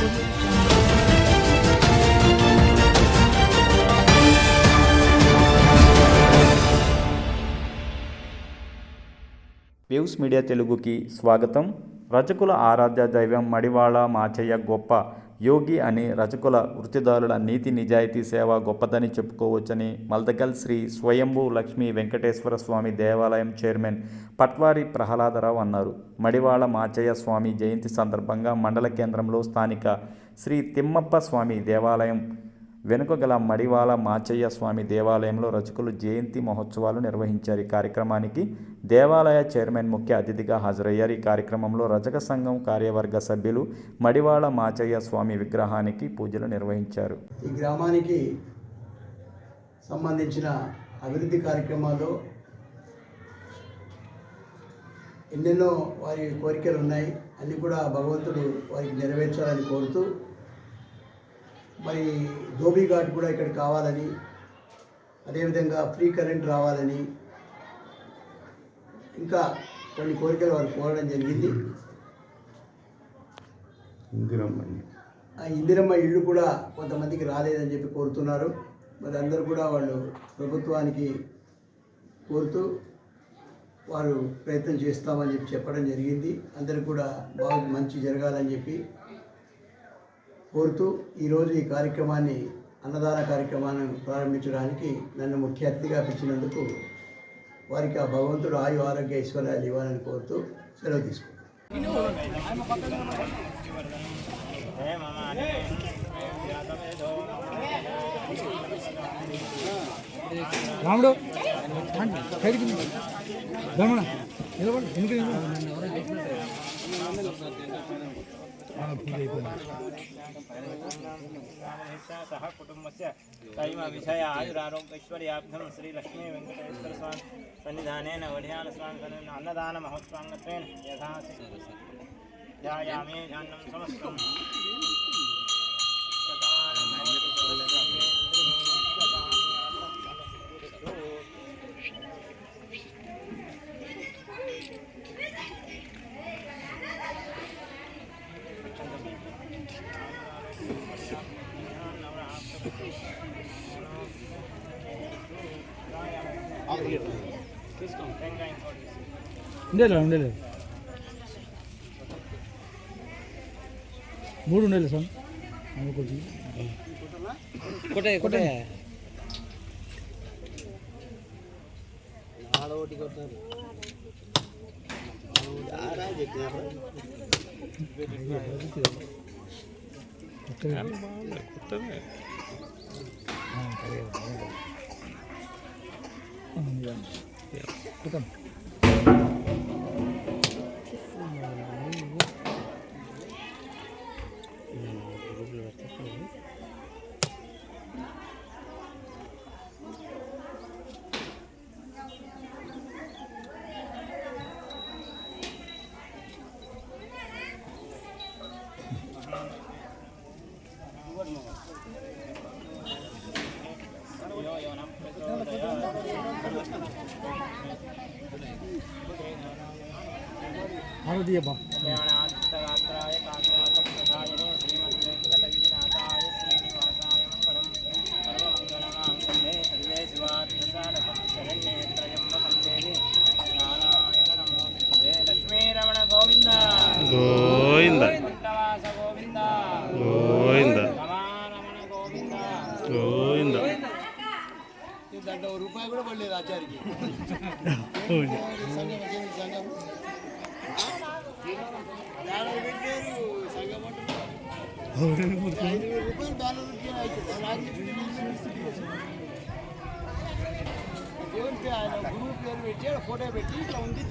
Views media తెలుగుకి స్వాగతం. రజకుల ఆరాధ్య దైవం మడివాళ మాచయ్య గొప్ప యోగి అని, రజకుల వృత్తిదారుల నీతి నిజాయితీ సేవ గొప్పదని చెప్పుకోవచ్చని మల్దకల్ శ్రీ స్వయంభూ లక్ష్మీ వెంకటేశ్వర స్వామి దేవాలయం చైర్మన్ పట్వారి ప్రహ్లాదరావు అన్నారు. మడివాళ మాచయ్య స్వామి జయంతి సందర్భంగా మండల కేంద్రంలో స్థానిక శ్రీ తిమ్మప్ప స్వామి దేవాలయం వెనుక గల మడివాళ మాచయ్య స్వామి దేవాలయంలో రజకులు జయంతి మహోత్సవాలు నిర్వహించారు. ఈ కార్యక్రమానికి దేవాలయ చైర్మన్ ముఖ్య అతిథిగా హాజరయ్యారు. ఈ కార్యక్రమంలో రజక సంఘం కార్యవర్గ సభ్యులు మడివాళ మాచయ్య స్వామి విగ్రహానికి పూజలు నిర్వహించారు. ఈ గ్రామానికి సంబంధించిన అభివృద్ధి కార్యక్రమాల్లో ఎన్నెన్నో వారి కోరికలు ఉన్నాయి. అన్నీ కూడా భగవంతుడు వారికి నెరవేర్చాలని కోరుతూ, మరి ధోబీ ఘాట్ కూడా ఇక్కడ కావాలని, అదేవిధంగా ఫ్రీ కరెంట్ రావాలని, ఇంకా కొన్ని కోరికలు వారు కోరడం జరిగింది. ఇందిరమ్మ ఇళ్ళు కూడా కొంతమందికి రాలేదని చెప్పి కోరుతున్నారు. మరి అందరూ కూడా వాళ్ళు ప్రభుత్వానికి కోరుతూ వారు ప్రయత్నం చేస్తామని చెప్పడం జరిగింది. అందరికీ కూడా బాగా మంచి జరగాలని చెప్పి కోరుతూ ఈరోజు ఈ కార్యక్రమాన్ని, అన్నదాన కార్యక్రమాన్ని ప్రారంభించడానికి నన్ను ముఖ్య అతిథిగా పిలిచినందుకు వారికి ఆ భగవంతుడు ఆయు ఆరోగ్య ఐశ్వర్యాలు ఇవ్వాలని కోరుతూ సెలవు తీసుకుంటాను. सह कुटुंबस्य कैम विषय आयुरारोग्यैश्वर्याभ्यं श्री लक्ष्मी वेंकटेश्वर स्वामी सन्निधानेन वढ्यान स्वामी अन्नदान महोत्सवांगत्वेन ध्यायामि ध्यानं समस्तं ఉండేలే మూడు ఉండేలే సార్ కొట్టే ఆడోటి కొట్టారు. ఆరోగ్యబా లక్ష్మీరమణ గోవింద గోవింద గోవింద గోవింద రమణ గోవింద గోవింద. దాంట్లో రూపాయి కూడా పడలేదు ఆచార్యకి. దేవుని గురువు పేరు పెట్టి ఫోటో పెట్టి ఇట్లా ఉంది.